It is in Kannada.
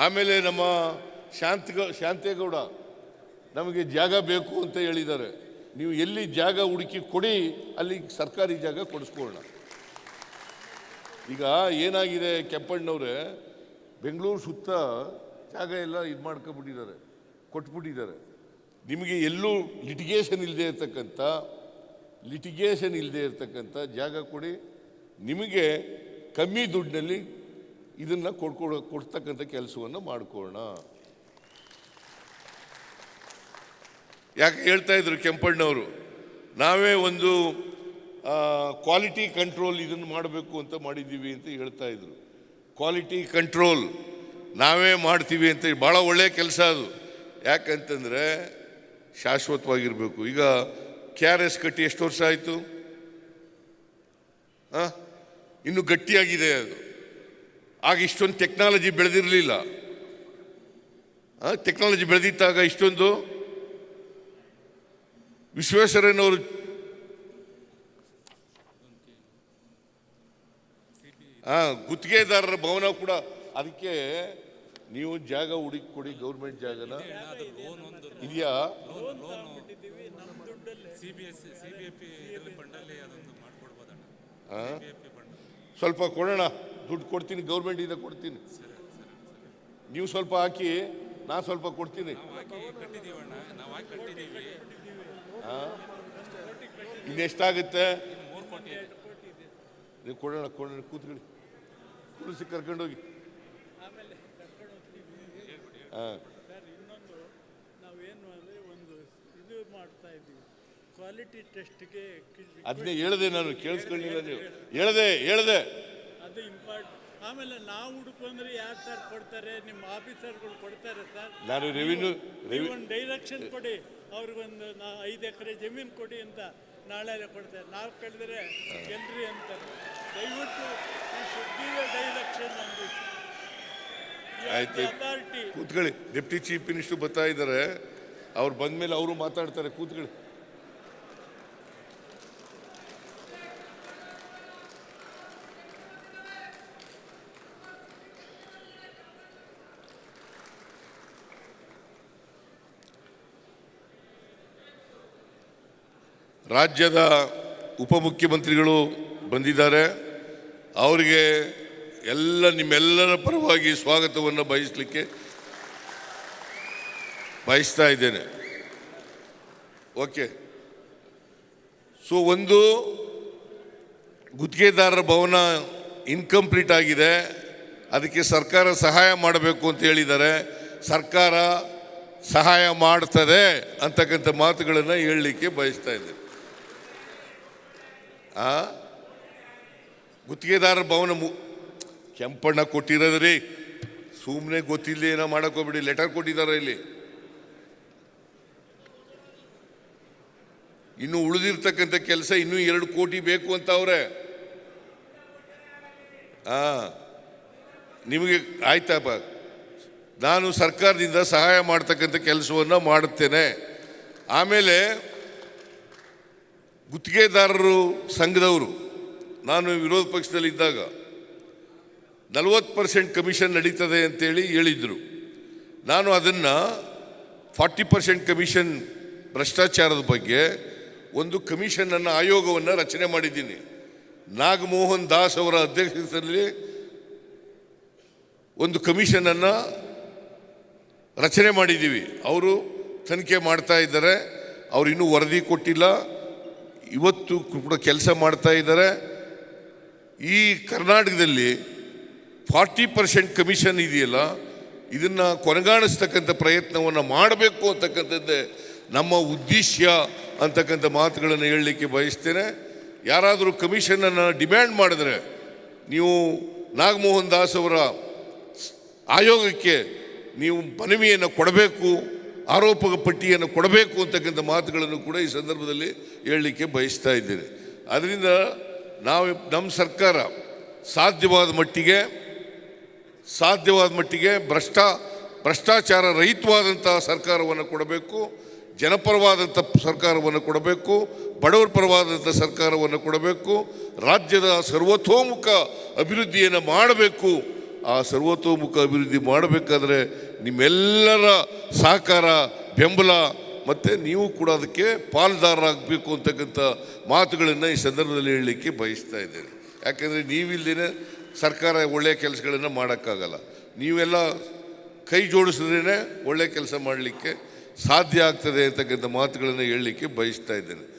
ಆಮೇಲೆ ನಮ್ಮ ಶಾಂತೇಗೌಡ ನಮಗೆ ಜಾಗ ಬೇಕು ಅಂತ ಹೇಳಿದ್ದಾರೆ. ನೀವು ಎಲ್ಲಿ ಜಾಗ ಹುಡುಕಿ ಕೊಡಿ, ಅಲ್ಲಿ ಸರ್ಕಾರಿ ಜಾಗ ಕೊಡಿಸ್ಕೊಳ್ಳೋಣ. ಈಗ ಏನಾಗಿದೆ, ಕೆಂಪಣ್ಣವ್ರೆ ಬೆಂಗಳೂರು ಸುತ್ತ ಜಾಗ ಎಲ್ಲ ಇದು ಮಾಡ್ಕೊಬಿಟ್ಟಿದ್ದಾರೆ, ಕೊಟ್ಬಿಟ್ಟಿದ್ದಾರೆ. ನಿಮಗೆ ಎಲ್ಲೂ ಲಿಟಿಗೇಷನ್ ಇಲ್ಲದೆ ಇರ್ತಕ್ಕಂಥ ಜಾಗ ಕೊಡಿ, ನಿಮಗೆ ಕಮ್ಮಿ ದುಡ್ಡಿನಲ್ಲಿ ಇದನ್ನು ಕೊಡ್ತಕ್ಕಂಥ ಕೆಲಸವನ್ನು ಮಾಡಿಕೊಳ್ಳೋಣ. ಯಾಕೆ ಹೇಳ್ತಾ ಇದ್ರು ಕೆಂಪಣ್ಣವರು, ನಾವೇ ಒಂದು ಕ್ವಾಲಿಟಿ ಕಂಟ್ರೋಲ್ ಇದನ್ನು ಮಾಡಬೇಕು ಅಂತ ಮಾಡಿದ್ದೀವಿ ಅಂತ ಹೇಳ್ತಾ ಇದ್ರು. ಕ್ವಾಲಿಟಿ ಕಂಟ್ರೋಲ್ ನಾವೇ ಮಾಡ್ತೀವಿ ಅಂತ ಭಾಳ ಒಳ್ಳೆಯ ಕೆಲಸ ಅದು. ಯಾಕಂತಂದರೆ ಶಾಶ್ವತವಾಗಿರಬೇಕು. ಈಗ KRS ಕಟ್ಟಿ ಎಷ್ಟು ವರ್ಷ ಆಯಿತು? ಇನ್ನು ಗಟ್ಟಿಯಾಗಿದೆ ಅದು. ಆಗ ಇಷ್ಟೊಂದು ಟೆಕ್ನಾಲಜಿ ಬೆಳೆದಿರಲಿಲ್ಲ. ಟೆಕ್ನಾಲಜಿ ಬೆಳೆದಿದ್ದಾಗ ಇಷ್ಟೊಂದು ವಿಶ್ವೇಶ್ವರಯ್ಯನವರು ಗುತ್ತಿಗೆದಾರರ ಭವನ ಕೂಡ, ಅದಕ್ಕೆ ನೀವು ಜಾಗ ಹುಡುಕಿ ಕೊಡಿ, ಗೌರ್ಮೆಂಟ್ ಜಾಗನ ಇದೆಯಾ? ಸ್ವಲ್ಪ ಕೊಡೋಣ, ದುಡ್ಡು ಕೊಡ್ತೀನಿ, ಗೌರ್ಮೆಂಟಿಂದ ಕೊಡ್ತೀನಿ. ನೀವು ಸ್ವಲ್ಪ ಹಾಕಿ, ನಾನು ಸ್ವಲ್ಪ ಕೊಡ್ತೀನಿ. ಇನ್ನೆಷ್ಟಾಗುತ್ತೆ? ನೀವು ಕೊಡೋಣ, ಕೂತ್ಕೊಳ್ಳಿ, ಕುಳಿಸಿ ಕರ್ಕೊಂಡೋಗಿ. ಕ್ವಾಲಿಟಿ ಟೆಸ್ಟ್ಗೆ ಅದನ್ನೇ ಹೇಳಿದೆ ನಾನು, ಕೇಳಿಸ್ಕೊಳ್ಳಿಲ್ಲ ನೀವು. ಹೇಳ್ದೆ ಅದು ಇಂಪಾರ್ಟೆಂಟ್. ಆಮೇಲೆ ನಾವು ಹುಡುಕೊಂಡ್ರೆ ಯಾರು ಸರ್ ಕೊಡ್ತಾರೆ? ನಿಮ್ಮ ಆಫೀಸರ್ಗಳು ಕೊಡ್ತಾರೆ ಸರ್. ನಾನು ರೆವಿನ್ಯೂ ಒಂದು ಡೈರೆಕ್ಷನ್ ಕೊಡಿ, ಅವ್ರಿಗೊಂದು 5 ಎಕರೆ ಜಮೀನು ಕೊಡಿ ಅಂತ ನಾಳೆ ಕೊಡ್ತಾರೆ. ನಾವು ಕೇಳಿದ್ರೆ ಎಲ್ರಿ ಅಂತಾರೆ. ದಯವಿಟ್ಟು ಡೈರೆಕ್ಷನ್ ಆಯ್ತು, ಕೂತ್ಕೊಳ್ಳಿ. ಡೆಪ್ಟಿ ಚೀಫ್ ಮಿನಿಸ್ಟರ್ ಬರ್ತಾ ಇದ್ದಾರೆ, ಅವ್ರು ಬಂದ್ಮೇಲೆ ಅವರು ಮಾತಾಡ್ತಾರೆ. ಕೂತ್ಕೊಳ್ಳಿ. ರಾಜ್ಯದ ಉಪಮುಖ್ಯಮಂತ್ರಿಗಳು ಬಂದಿದ್ದಾರೆ. ಅವರಿಗೆ ನಿಮ್ಮೆಲ್ಲರ ಪರವಾಗಿ ಸ್ವಾಗತವನ್ನು ಬಯಸ್ತಾ ಇದ್ದೇನೆ. ಓಕೆ. ಸೊ, ಒಂದು ಗುತ್ತಿಗೆದಾರರ ಭವನ ಇನ್ಕಂಪ್ಲೀಟ್ ಆಗಿದೆ, ಅದಕ್ಕೆ ಸರ್ಕಾರ ಸಹಾಯ ಮಾಡಬೇಕು ಅಂತ ಹೇಳಿದ್ದಾರೆ. ಸರ್ಕಾರ ಸಹಾಯ ಮಾಡ್ತದೆ ಅಂತಕ್ಕಂಥ ಮಾತುಗಳನ್ನು ಹೇಳಲಿಕ್ಕೆ ಬಯಸ್ತಾ ಇದ್ದೇನೆ. ಗುತ್ತಿಗೆದಾರರ ಭವನ ಕೆಂಪಣ್ಣ ಕೊಟ್ಟಿರೋದ್ರಿ, ಸುಮ್ಮನೆ ಗೊತ್ತಿಲ್ಲ ಏನೋ ಮಾಡೋಕೋಗ್ಬಿಡಿ. ಲೆಟರ್ ಕೊಟ್ಟಿದ್ದಾರೆ ಇಲ್ಲಿ. ಇನ್ನು ಉಳಿದಿರ್ತಕ್ಕಂಥ ಕೆಲಸ ಇನ್ನೂ 2 ಕೋಟಿ ಬೇಕು ಅಂತ ಅವ್ರೆ. ನಿಮಗೆ ಆಯ್ತಪ್ಪ, ನಾನು ಸರ್ಕಾರದಿಂದ ಸಹಾಯ ಮಾಡ್ತಕ್ಕಂಥ ಕೆಲಸವನ್ನು ಮಾಡುತ್ತೇನೆ. ಆಮೇಲೆ ಗುತ್ತಿಗೆದಾರರು ಸಂಘದವರು, ನಾನು ವಿರೋಧ ಪಕ್ಷದಲ್ಲಿದ್ದಾಗ 40% ಕಮಿಷನ್ ನಡೀತದೆ ಅಂತೇಳಿ ಹೇಳಿದರು. ನಾನು ಅದನ್ನು 40% ಕಮಿಷನ್ ಭ್ರಷ್ಟಾಚಾರದ ಬಗ್ಗೆ ಒಂದು ಕಮಿಷನನ್ನು, ಆಯೋಗವನ್ನು ರಚನೆ ಮಾಡಿದ್ದೀನಿ. ನಾಗಮೋಹನ್ ದಾಸ್ ಅವರ ಅಧ್ಯಕ್ಷತೆಯಲ್ಲಿ ಒಂದು ಕಮಿಷನನ್ನು ರಚನೆ ಮಾಡಿದ್ದೀವಿ. ಅವರು ತನಿಖೆ ಮಾಡ್ತಾ ಇದ್ದಾರೆ. ಅವರು ಇನ್ನೂ ವರದಿ ಕೊಟ್ಟಿಲ್ಲ, ಇವತ್ತು ಕೂಡ ಕೆಲಸ ಮಾಡ್ತಾ ಇದ್ದಾರೆ. ಈ ಕರ್ನಾಟಕದಲ್ಲಿ 40% ಕಮಿಷನ್ ಇದೆಯಲ್ಲ, ಇದನ್ನು ಕೊನೆಗಾಣಿಸ್ತಕ್ಕಂಥ ಪ್ರಯತ್ನವನ್ನು ಮಾಡಬೇಕು ಅಂತಕ್ಕಂಥದ್ದೇ ನಮ್ಮ ಉದ್ದೇಶ ಅಂತಕ್ಕಂಥ ಮಾತುಗಳನ್ನು ಹೇಳಲಿಕ್ಕೆ ಬಯಸ್ತೇನೆ. ಯಾರಾದರೂ ಕಮಿಷನನ್ನು ಡಿಮ್ಯಾಂಡ್ ಮಾಡಿದ್ರೆ ನೀವು ನಾಗಮೋಹನ್ ದಾಸ್ ಅವರ ಆಯೋಗಕ್ಕೆ ನೀವು ಮನವಿಯನ್ನು ಕೊಡಬೇಕು, ಆರೋಪ ಪಟ್ಟಿಯನ್ನು ಕೊಡಬೇಕು ಅಂತಕ್ಕಂಥ ಮಾತುಗಳನ್ನು ಕೂಡ ಈ ಸಂದರ್ಭದಲ್ಲಿ ಹೇಳಲಿಕ್ಕೆ ಬಯಸ್ತಾ ಇದ್ದೇನೆ. ಅದರಿಂದ ನಮ್ಮ ಸರ್ಕಾರ ಸಾಧ್ಯವಾದ ಮಟ್ಟಿಗೆ ಭ್ರಷ್ಟಾಚಾರ ರಹಿತವಾದಂಥ ಸರ್ಕಾರವನ್ನು ಕೊಡಬೇಕು, ಜನಪರವಾದಂಥ ಸರ್ಕಾರವನ್ನು ಕೊಡಬೇಕು, ಬಡವರ ಪರವಾದಂಥ ಸರ್ಕಾರವನ್ನು ಕೊಡಬೇಕು, ರಾಜ್ಯದ ಸರ್ವತೋಮುಖ ಅಭಿವೃದ್ಧಿಯನ್ನು ಮಾಡಬೇಕು ಆ ಸರ್ವತೋಮುಖ ಅಭಿವೃದ್ಧಿ ಮಾಡಬೇಕಾದ್ರೆ ನಿಮ್ಮೆಲ್ಲರ ಸಹಕಾರ, ಬೆಂಬಲ ಮತ್ತು ನೀವು ಕೂಡ ಅದಕ್ಕೆ ಪಾಲ್ದಾರರಾಗಬೇಕು ಅಂತಕ್ಕಂಥ ಮಾತುಗಳನ್ನು ಈ ಸಂದರ್ಭದಲ್ಲಿ ಹೇಳಲಿಕ್ಕೆ ಬಯಸ್ತಾ ಇದ್ದೇನೆ. ಯಾಕೆಂದರೆ ನೀವಿಲ್ಲದೇ ಸರ್ಕಾರ ಒಳ್ಳೆಯ ಕೆಲಸಗಳನ್ನು ಮಾಡೋಕ್ಕಾಗಲ್ಲ. ನೀವೆಲ್ಲ ಕೈ ಜೋಡಿಸಿದ್ರೇ ಒಳ್ಳೆಯ ಕೆಲಸ ಮಾಡಲಿಕ್ಕೆ ಸಾಧ್ಯ ಆಗ್ತದೆ ಅಂತಕ್ಕಂಥ ಮಾತುಗಳನ್ನು ಹೇಳಲಿಕ್ಕೆ ಬಯಸ್ತಾ ಇದ್ದೇನೆ.